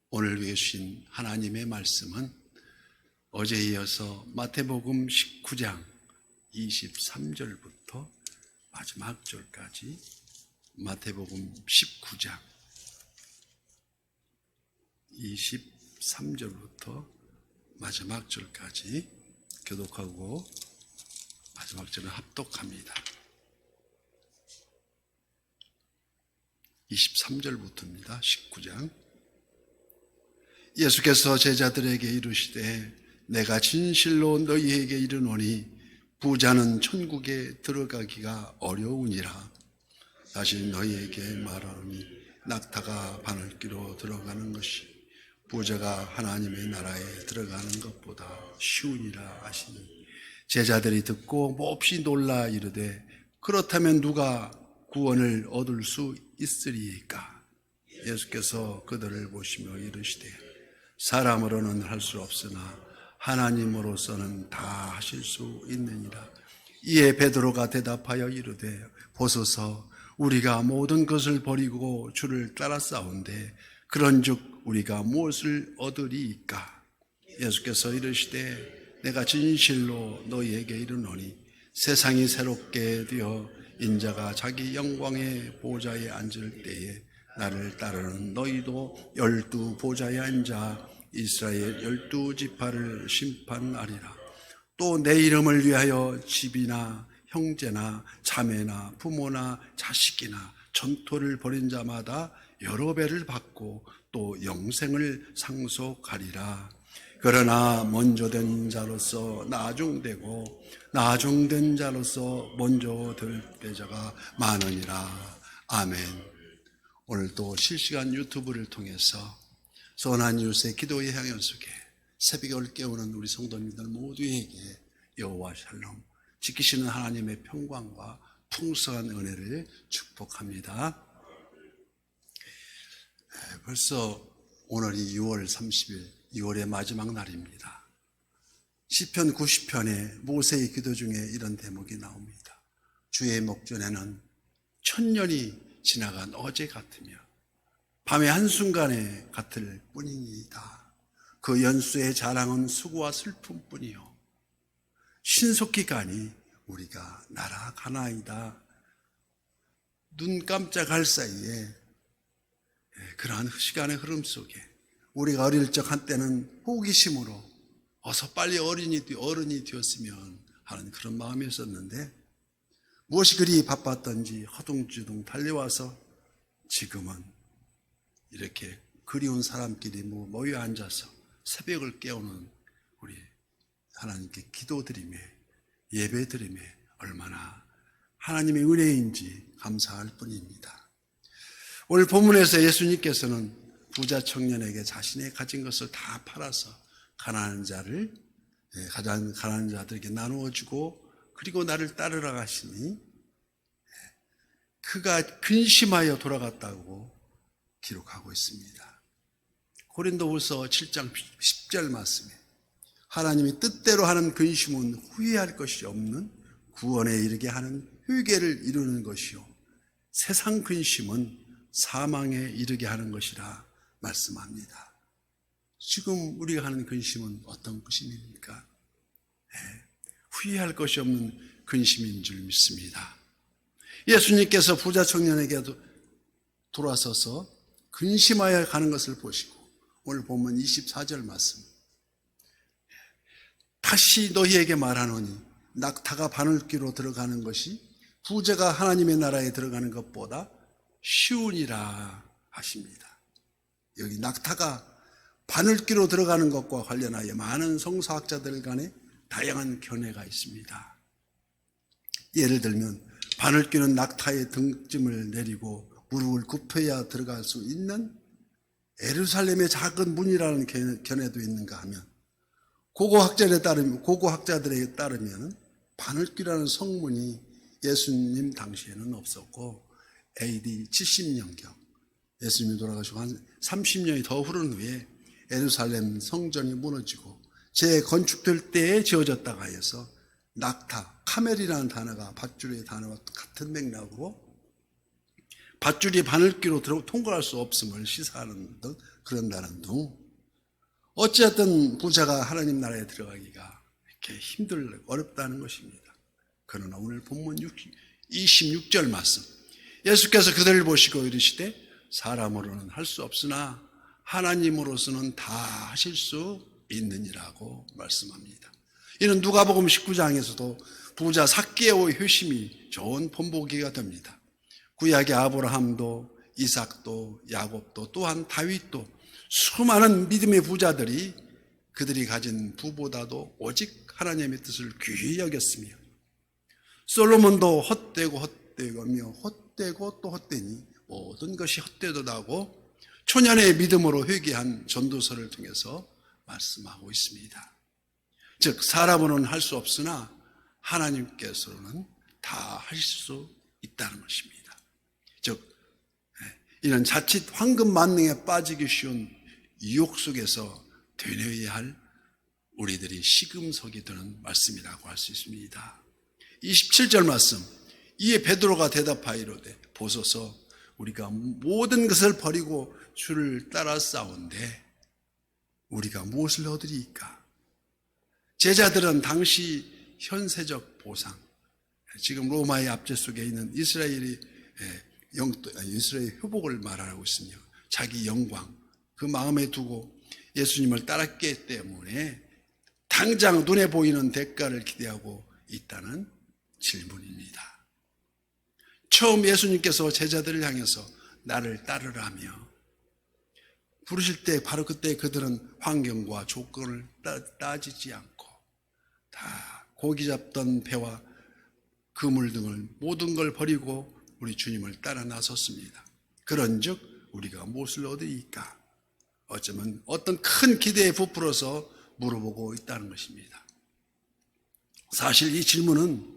오늘 주신 하나님의 말씀은 어제 이어서 마태복음 19장 23절부터 마지막 절까지 마태복음 19장 23절부터 마지막 절까지 교독하고 마지막 절은 합독합니다. 23절부터입니다. 19장. 예수께서 제자들에게 이르시되 내가 진실로 너희에게 이르노니 부자는 천국에 들어가기가 어려우니라. 다시 너희에게 말하노니 낙타가 바늘기로 들어가는 것이 부자가 하나님의 나라에 들어가는 것보다 쉬우니라 하시니 제자들이 듣고 몹시 놀라 이르되 그렇다면 누가 구원을 얻을 수 있으리이까? 예수께서 그들을 보시며 이르시되 사람으로는 할 수 없으나 하나님으로서는 다 하실 수 있느니라. 이에 베드로가 대답하여 이르되 보소서 우리가 모든 것을 버리고 주를 따랐사온데 그런즉 우리가 무엇을 얻으리이까? 예수께서 이르시되 내가 진실로 너희에게 이르노니 세상이 새롭게 되어 인자가 자기 영광의 보좌에 앉을 때에 나를 따르는 너희도 12 보좌에 앉아 이스라엘 12 지파를 심판하리라. 또 내 이름을 위하여 집이나 형제나 자매나 부모나 자식이나 전토를 벌인 자마다 여러 배를 받고 또 영생을 상속하리라. 그러나 먼저 된 자로서 나중되고 나중된 자로서 먼저 될 자가 많으니라. 아멘. 오늘도 실시간 유튜브를 통해서 선한 이웃의 기도의 향연 속에 새벽을 깨우는 우리 성도님들 모두에게 여호와 샬롬 지키시는 하나님의 평강과 풍성한 은혜를 축복합니다. 벌써 오늘이 6월 30일 6월의 마지막 날입니다. 시편 90편의 모세의 기도 중에 이런 대목이 나옵니다. 주의 목전에는 천년이 지나간 어제 같으며 밤의 한순간에 같을 뿐이니이다. 그 연수의 자랑은 수고와 슬픔뿐이요 신속히 가니 우리가 날아가나이다. 눈 깜짝할 사이에 그러한 시간의 흐름 속에 우리가 어릴 적 한때는 호기심으로 어서 빨리 어른이 되었으면 하는 그런 마음이었었는데 무엇이 그리 바빴던지 허둥지둥 달려와서 지금은 이렇게 그리운 사람끼리 모여 앉아서 새벽을 깨우는 우리 하나님께 기도드리며 예배드리며 얼마나 하나님의 은혜인지 감사할 뿐입니다. 오늘 본문에서 예수님께서는 부자 청년에게 자신의 가진 것을 다 팔아서 가난한 자들에게 나누어 주고 그리고 나를 따르라 하시니 그가 근심하여 돌아갔다고 기록하고 있습니다. 고린도후서 7장 10절 말씀에 하나님이 뜻대로 하는 근심은 후회할 것이 없는 구원에 이르게 하는 회개를 이루는 것이요 세상 근심은 사망에 이르게 하는 것이라 말씀합니다. 지금 우리가 하는 근심은 어떤 근심입니까? 후회할 것이 없는 근심인 줄 믿습니다. 예수님께서 부자 청년에게도 돌아서서 근심하여 가는 것을 보시고 오늘 보면 24절 말씀 다시 너희에게 말하노니 낙타가 바늘귀로 들어가는 것이 부자가 하나님의 나라에 들어가는 것보다 쉬우니라 하십니다. 여기 낙타가 바늘귀로 들어가는 것과 관련하여 많은 성서학자들 간에 다양한 견해가 있습니다. 예를 들면 바늘귀는 낙타의 등짐을 내리고 무릎을 굽혀야 들어갈 수 있는 예루살렘의 작은 문이라는 견해도 있는가 하면 고고학자들에 따르면 바늘귀라는 성문이 예수님 당시에는 없었고 AD 70년경 예수님이 돌아가시고 한 30년이 더 흐른 후에 예루살렘 성전이 무너지고 재건축될 때에 지어졌다가 해서 낙타, 카멜이라는 단어가 밧줄의 단어와 같은 맥락으로 밧줄이 바늘귀로 통과할 수 없음을 시사하는 등 그런다는 둥. 어찌됐든 부자가 하나님 나라에 들어가기가 이렇게 어렵다는 것입니다. 그러나 오늘 본문 26절 말씀, 예수께서 그들을 보시고 이르시되 사람으로는 할 수 없으나 하나님으로서는 다 하실 수 있느니라고 말씀합니다. 이는 누가복음 19장에서도 부자 삭개오의 효심이 좋은 본보기가 됩니다. 구약의 아브라함도 이삭도 야곱도 또한 다윗도 수많은 믿음의 부자들이 그들이 가진 부보다도 오직 하나님의 뜻을 귀히 여겼으며, 솔로몬도 헛되고 헛되고며 헛되고 또 헛되니 모든 것이 헛되도다고 초년의 믿음으로 회개한 전도서를 통해서 말씀하고 있습니다. 즉 사람으로는 할 수 없으나 하나님께서는 다 하실 수 있다는 것입니다. 즉 이는 자칫 황금 만능에 빠지기 쉬운 유혹 속에서 되뇌어야 할 우리들이 시금석이 되는 말씀이라고 할 수 있습니다. 27절 말씀, 이에 베드로가 대답하이로되 보소서 우리가 모든 것을 버리고 주를 따라 싸운데 우리가 무엇을 얻으리이까? 제자들은 당시 현세적 보상, 지금 로마의 압제 속에 있는 이스라엘 회복을 말하고 있으며 자기 영광 그 마음에 두고 예수님을 따랐기 때문에 당장 눈에 보이는 대가를 기대하고 있다는 질문입니다. 처음 예수님께서 제자들을 향해서 나를 따르라며 부르실 때 바로 그때 그들은 환경과 조건을 따지지 않고 다 고기 잡던 배와 그물 등을 모든 걸 버리고 우리 주님을 따라 나섰습니다. 그런즉 우리가 무엇을 얻으리까? 어쩌면 어떤 큰 기대에 부풀어서 물어보고 있다는 것입니다. 사실 이 질문은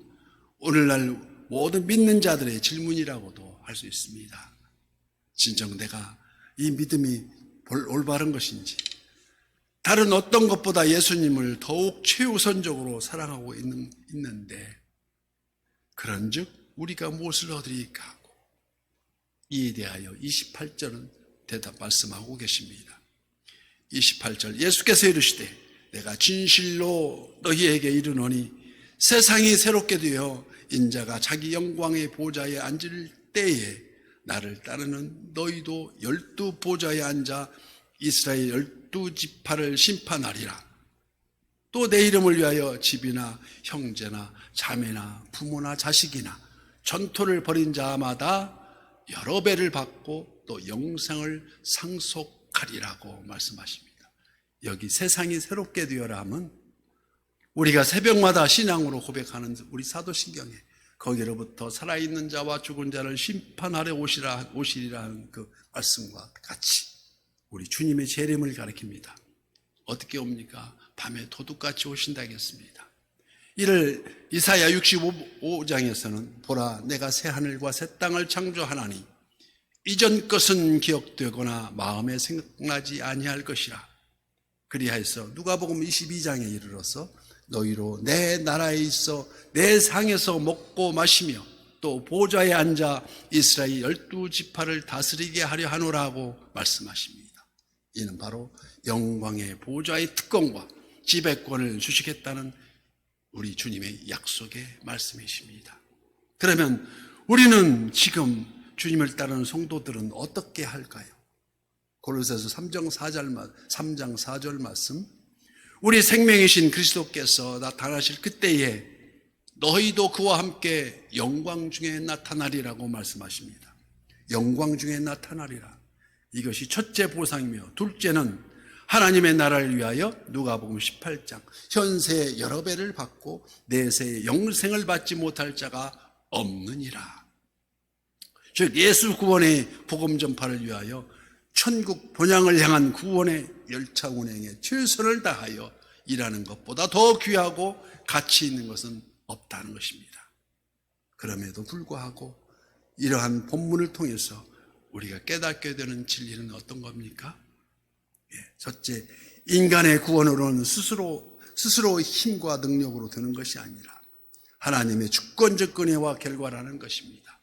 오늘날 모든 믿는 자들의 질문이라고도 할 수 있습니다. 진정 내가 이 믿음이 올바른 것인지, 다른 어떤 것보다 예수님을 더욱 최우선적으로 사랑하고 있는데 그런즉 우리가 무엇을 얻으리까 하고, 이에 대하여 28절은 대답 말씀하고 계십니다. 28절, 예수께서 이르시되 내가 진실로 너희에게 이르노니 세상이 새롭게 되어 인자가 자기 영광의 보좌에 앉을 때에 나를 따르는 너희도 12 보좌에 앉아 이스라엘 12지파를 심판하리라. 또 내 이름을 위하여 집이나 형제나 자매나 부모나 자식이나 전토를 벌인 자마다 여러 배를 받고 또 영생을 상속하리라고 말씀하십니다. 여기 세상이 새롭게 되어라 하면 우리가 새벽마다 신앙으로 고백하는 우리 사도신경에 거기로부터 살아있는 자와 죽은 자를 심판하러 오시리라는 그 말씀과 같이 우리 주님의 재림을 가리킵니다. 어떻게 옵니까? 밤에 도둑같이 오신다 하겠습니다. 이를 이사야 65장에서는 보라 내가 새 하늘과 새 땅을 창조하나니 이전 것은 기억되거나 마음에 생각나지 아니할 것이라. 그리하여서 누가복음 22장에 이르러서 너희로 내 나라에 있어 내 상에서 먹고 마시며 또 보좌에 앉아 이스라엘 12지파를 다스리게 하려 하노라고 말씀하십니다. 이는 바로 영광의 보좌의 특권과 지배권을 주시겠다는 우리 주님의 약속의 말씀이십니다. 그러면 우리는 지금 주님을 따르는 성도들은 어떻게 할까요? 골로새서 3장 4절 말씀, 우리 생명이신 그리스도께서 나타나실 그때에 너희도 그와 함께 영광 중에 나타나리라고 말씀하십니다. 영광 중에 나타나리라. 이것이 첫째 보상이며, 둘째는 하나님의 나라를 위하여 누가복음 18장 현세의 여러 배를 받고 내세의 영생을 받지 못할 자가 없느니라. 즉 예수 구원의 복음 전파를 위하여 천국 본향을 향한 구원의 열차 운행에 최선을 다하여 일하는 것보다 더 귀하고 가치 있는 것은 없다는 것입니다. 그럼에도 불구하고 이러한 본문을 통해서 우리가 깨닫게 되는 진리는 어떤 겁니까? 첫째, 인간의 구원으로는 스스로의 힘과 능력으로 되는 것이 아니라 하나님의 주권적 은혜와 결과라는 것입니다.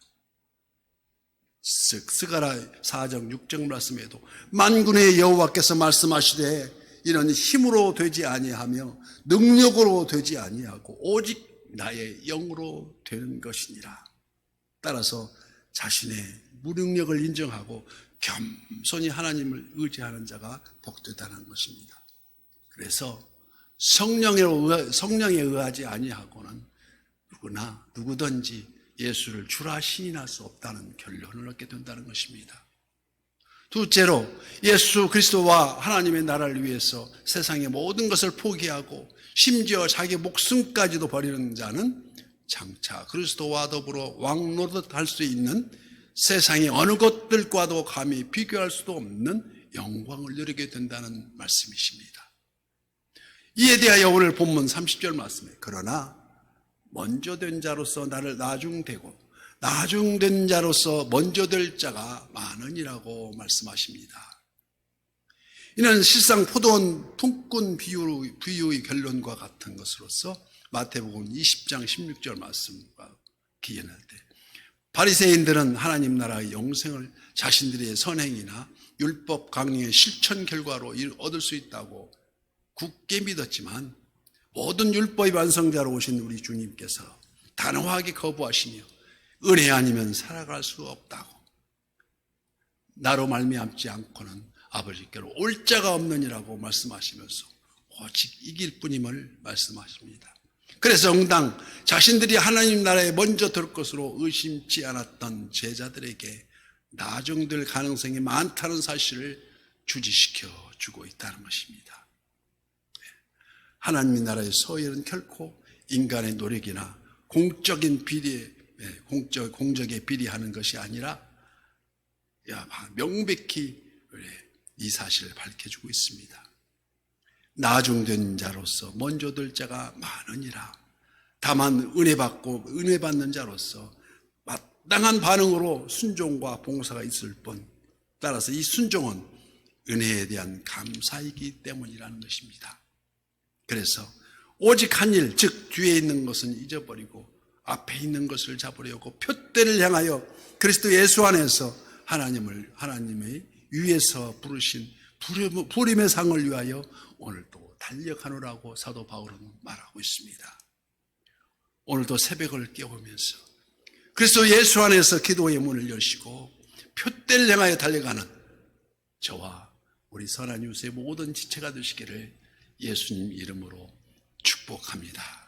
스가랴 4장 6절 말씀에도 만군의 여호와께서 말씀하시되 이는 힘으로 되지 아니하며 능력으로 되지 아니하고 오직 나의 영으로 되는 것이니라. 따라서 자신의 무능력을 인정하고 겸손히 하나님을 의지하는 자가 복되다는 것입니다. 그래서 성령에 의하지 아니하고는 누구든지 예수를 주라 시인할 수 없다는 결론을 얻게 된다는 것입니다. 둘째로 예수 그리스도와 하나님의 나라를 위해서 세상의 모든 것을 포기하고 심지어 자기 목숨까지도 버리는 자는 장차 그리스도와 더불어 왕노릇 할 수 있는 세상의 어느 것들과도 감히 비교할 수도 없는 영광을 누리게 된다는 말씀이십니다. 이에 대하여 오늘 본문 30절 말씀에 그러나 먼저 된 자로서 나를 나중된 자로서 먼저 될 자가 많으니라고 말씀하십니다. 이는 실상 포도원 품꾼 비유의 결론과 같은 것으로서 마태복음 20장 16절 말씀과 기인할 때 바리새인들은 하나님 나라의 영생을 자신들의 선행이나 율법 강령의 실천 결과로 얻을 수 있다고 굳게 믿었지만 모든 율법의 완성자로 오신 우리 주님께서 단호하게 거부하시며 은혜 아니면 살아갈 수 없다고 나로 말미암지 않고는 아버지께로 올 자가 없느니라고 말씀하시면서 오직 이길 뿐임을 말씀하십니다. 그래서 응당 자신들이 하나님 나라에 먼저 들 것으로 의심치 않았던 제자들에게 나중될 가능성이 많다는 사실을 주지시켜 주고 있다는 것입니다. 하나님 나라의 소열은 결코 인간의 노력이나 공적인 비리, 공적에 비리하는 것이 아니라 명백히 이 사실을 밝혀주고 있습니다. 나중된 자로서 먼저 될 자가 많으니라. 다만 은혜 받는 자로서 마땅한 반응으로 순종과 봉사가 있을 뿐, 따라서 이 순종은 은혜에 대한 감사이기 때문이라는 것입니다. 그래서 오직 한 일, 즉 뒤에 있는 것은 잊어버리고 앞에 있는 것을 잡으려고 표대를 향하여 그리스도 예수 안에서 하나님의 위에서 부르신 부림의 상을 위하여 오늘도 달려가노라고 사도 바울은 말하고 있습니다. 오늘도 새벽을 깨우면서 그리스도 예수 안에서 기도의 문을 여시고 표대를 향하여 달려가는 저와 우리 선한 이웃의 모든 지체가 되시기를 예수님 이름으로 축복합니다.